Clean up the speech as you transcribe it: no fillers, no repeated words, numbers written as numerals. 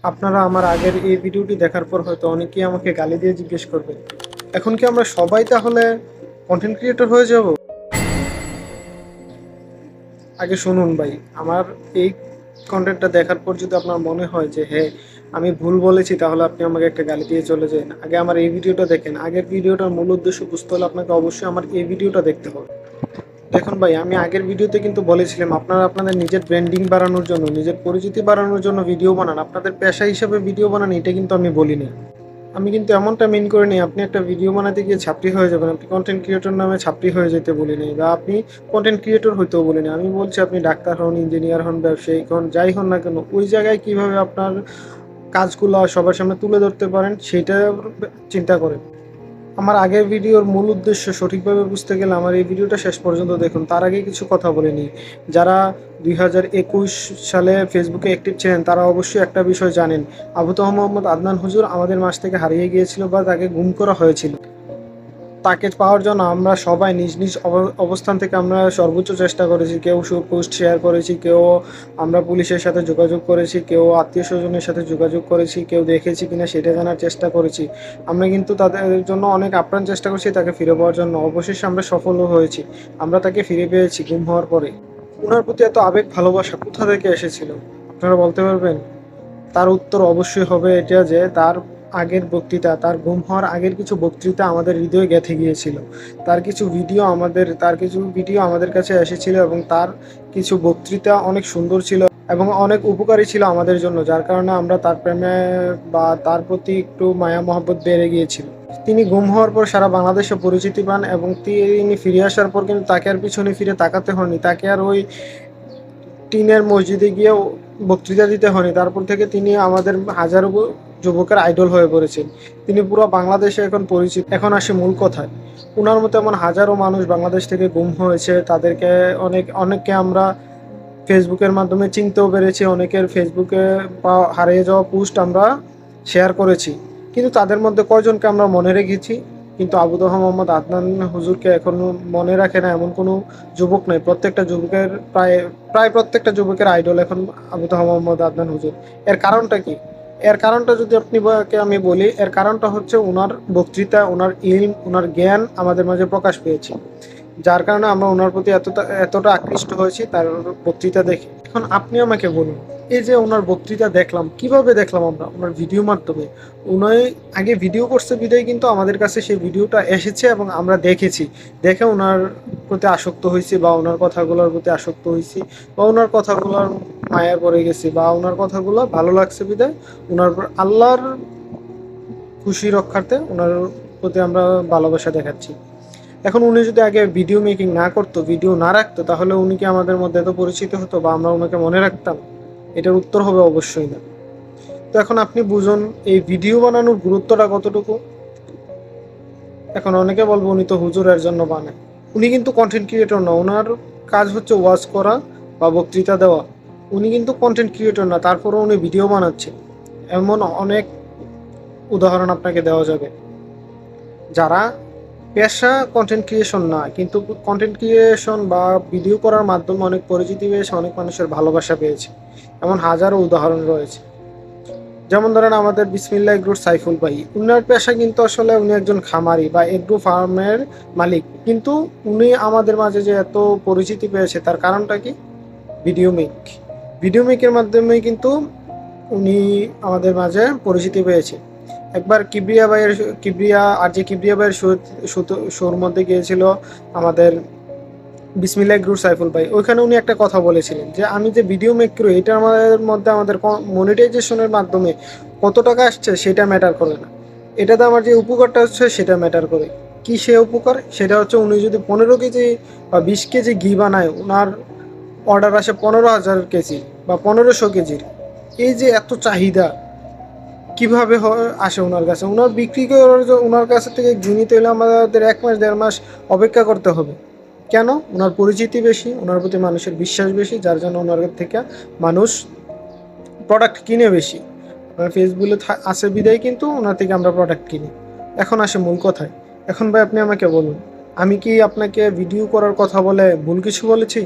আপনারা আমার আগের এই ভিডিওটি দেখার পর হয়তো অনেকেই আমাকে গালি দিয়ে জিজ্ঞেস করবেন, এখন কি আমরা সবাই তাহলে কন্টেন্ট ক্রিয়েটর হয়ে যাব? আগে শুনুন ভাই, আমার এই কন্টেন্টটা দেখার পর যদি আপনার মনে হয় যে হ্যাঁ আমি ভুল বলেছি, তাহলে আপনি আমাকে একটা গালি দিয়ে চলে যান। আগে আমার এই ভিডিওটা দেখেন। আগের ভিডিওটার মূল উদ্দেশ্য বুঝতে হলে আপনাকে অবশ্যই আমার এই ভিডিওটা দেখতে হবে। দেখুন ভাই, আমি আগের ভিডিওতে কিন্তু বলেছিলাম আপনারা আপনাদের নিজের ব্র্যান্ডিং বাড়ানোর জন্য, নিজের পরিচিতি বাড়ানোর জন্য ভিডিও বানান, আপনাদের পেশা হিসেবে ভিডিও বানান, এটা কিন্তু আমি বলিনি। আমি কিন্তু এমনটা মিন করে নিই আপনি একটা ভিডিও বানাতে গিয়ে ছাপড়ি হয়ে যাবেন, আপনি কন্টেন্ট ক্রিয়েটর নামে ছাপড়ি হয়ে যেতে বলি নাই, বা আপনি কন্টেন্ট ক্রিয়েটর হইতেও বলি না। আমি বলছি আপনি ডাক্তার হন, ইঞ্জিনিয়ার হন, ব্যবসায়িক হন, যাই হন না কেন, ওই জায়গায় কীভাবে আপনার কাজগুলো সবার সামনে তুলে ধরতে পারেন সেটা চিন্তা করেন। আমার আগের ভিডিওর মূল উদ্দেশ্য সঠিকভাবে বুঝতে গেলে আমার এই ভিডিওটা শেষ পর্যন্ত দেখুন। তার আগে কিছু কথা বলিনি। যারা 2021 সালে ফেসবুকে অ্যাক্টিভ ছিলেন তারা অবশ্যই একটা বিষয় জানেন, আবু তহ মোহাম্মদ আদনান হুজুর আমাদের মাঝ থেকে হারিয়ে গিয়েছিল বা তাকে গুম করা হয়েছিল। তাকে পাওয়ার জন্য আমরা সবাই নিজ নিজ অবস্থান থেকে আমরা সর্বোচ্চ চেষ্টা করেছি। কেউ পোস্ট শেয়ার করেছি, কেউ আমরা পুলিশের সাথে যোগাযোগ করেছি, কেউ আত্মীয় স্বজনের সাথে যোগাযোগ করেছি, কেউ দেখেছি কিনা সেটা জানার চেষ্টা করেছি। আমরা কিন্তু তাদের জন্য অনেক আপ্রাণ চেষ্টা করছি তাকে ফিরে পাওয়ার জন্য। অবশেষে আমরা সফলও হয়েছি, আমরা তাকে ফিরে পেয়েছি গুম হওয়ার পরে। ওনার প্রতি এত আবেগ ভালোবাসা কোথা থেকে এসেছিল আপনারা বলতে পারবেন? তার উত্তর অবশ্যই হবে এটা যে তার আগের বক্তৃতা, তার গুম হওয়ার আগের কিছু বক্তৃতা আমাদের হৃদয়ে গেঁথে গিয়েছিল। তার কিছু ভিডিও আমাদের কাছে এসেছিল এবং তার কিছু বক্তৃতা অনেক সুন্দর ছিল এবং অনেক উপকারী ছিল আমাদের জন্য, যার কারণে আমরা তার প্রেমে বা তার প্রতি একটু মায়া মহব্বত বেড়ে গিয়েছিল। তিনি গুম হওয়ার পর সারা বাংলাদেশে পরিচিতি পান এবং তিনি ফিরে আসার পর কিন্তু তাকে আর পিছনে ফিরে তাকাতে হয়নি, তাকে আর ওই টিনের মসজিদে গিয়ে বক্তৃতা দিতে হয়নি। তারপর থেকে তিনি আমাদের হাজারো যুবকের আইডল হয়ে পড়েছেন। তিনি পুরো বাংলাদেশে এখন পরিচিত। এখন আসে মূল কথায়, ওনার মতো এমন হাজারো মানুষ বাংলাদেশ থেকে গুম হয়েছে, তাদেরকে অনেককে আমরা ফেসবুকের মাধ্যমে চিনতেও পেরেছি, অনেকের ফেসবুকে হারিয়ে যাওয়া পোস্ট আমরা শেয়ার করেছি, কিন্তু তাদের মধ্যে কয়জনকে আমরা মনে রেখেছি? কিন্তু আবু তহ মোহাম্মদ আদনান হুজুরকে এখনো মনে রাখে না এমন কোনো যুবক নেই। প্রত্যেকটা যুবকের প্রায় প্রত্যেকটা যুবকের আইডল এখন আবু তহ মোহাম্মদ আদনান হুজুর। এর কারণটা কি? এর কারণটা যদি আমি বলি, এর কারণটা হচ্ছে ওনার বক্তৃতা, ওনার ইলম, ওনার জ্ঞান আমাদের মাঝে প্রকাশ পেয়েছে, যার কারণে আমরা ওনার প্রতি এতটা আকৃষ্ট হয়েছি তার বক্তৃতা দেখে। এখন আপনি আমাকে বলুন, এই যে ওনার বক্তৃতা দেখলাম, কিভাবে দেখলাম? আমরা ওনার ভিডিও মাধ্যমে। উনি আগে ভিডিও করছে বিদায় কিন্তু আমাদের কাছে সেই ভিডিওটা এসেছে এবং আমরা দেখেছি, দেখে ওনার প্রতি আসক্ত হয়েছি বা ওনার কথাগুলোর প্রতি আসক্ত হয়েছি বা ওনার কথাগুলোর মায়া পড়ে গেছি বা ওনার কথাগুলো ভালো লাগছে বিদায় ওনার আল্লাহর খুশি রক্ষার্থে ওনার প্রতি আমরা ভালোবাসা দেখাচ্ছি। এখন উনি যদি আগে ভিডিও মেকিং না করতো, ভিডিও না রাখতো, তাহলে উনি কি আমাদের মধ্যে এত পরিচিত হতো বা আমরা ওনাকে মনে রাখতাম? এটার উত্তর হবে অবশ্যই না। তো এখন আপনি বুঝুন এই ভিডিও বানানোর গুরুত্বটা কতটুকু। এখন অনেকে বলবো উনি তো হুজুরের জন্য বানায়। উনি কিন্তু কন্টেন্ট ক্রিয়েটর না, ওনার কাজ হচ্ছে ওয়াজ করা বা বক্তৃতা দেওয়া। উনি কিন্তু কন্টেন্ট ক্রিয়েটর না, তারপরেও উনি ভিডিও বানাচ্ছে। এমন অনেক উদাহরণ আপনাকে দেওয়া যাবে যারা পেশা কন্টেন্ট ক্রিয়েশন না, কিন্তু কন্টেন্ট ক্রিয়েশন বা ভিডিও করার মাধ্যমে অনেক পরিচিতি পেয়েছে, অনেক মানুষের ভালোবাসা পেয়েছে। এমন হাজারো উদাহরণ রয়েছে। যেমন ধরেন আমাদের বিসমিল্লাহ এগ্রোর সাইফুল ভাই, উনার পেশা কিন্তু আসলে উনি একজন খামারি বা এগ্রো ফার্মের মালিক, কিন্তু উনি আমাদের মাঝে যে এত পরিচিতি পেয়েছে তার কারণটা কি? ভিডিও মেকের মাধ্যমে কিন্তু উনি আমাদের মাঝে পরিচিতি পেয়েছে। একবার কিবরিয়া ভাইয়ের শোর মধ্যে গিয়েছিল আমাদের বিসমিল্লাহ গ্রুপ সাইফুল ভাই। ওইখানে উনি একটা কথা বলেছিলেন যে আমি যে ভিডিও মেক করি এটা আমাদের মনিটাইজেশনের মাধ্যমে কত টাকা আসছে সেটা ম্যাটার করে না, এটাতে আমার যে উপকারটা হচ্ছে সেটা ম্যাটার করে। কি সে উপকার? সেটা হচ্ছে উনি যদি 15 কেজি বা 20 কেজি ঘি বানায়, ওনার অর্ডার আসে 15,000 কেজি বা 1500 কেজির। এই যে এত চাহিদা কিভাবে আসে ওনার কাছে? ওনার বিক্রি করার ওনার কাছ থেকে ঘি নিতে হলে আমাদের 1 মাস 1.5 মাস অপেক্ষা করতে হবে। কেন? ওনার পরিচিতি বেশি, ওনার প্রতি মানুষের বিশ্বাস বেশি, যার জন্য ওনার থেকে মানুষ প্রোডাক্ট কিনে বেশি। আপনার ফেসবুকে আছে বিদায় কিন্তু ওনার থেকে আমরা প্রোডাক্ট কিনি। এখন আসে মূল কথায়। এখন ভাই আপনি আমাকে বলুন, আমি কি আপনাকে ভিডিও করার কথা বলে ভুল কিছু বলেছি?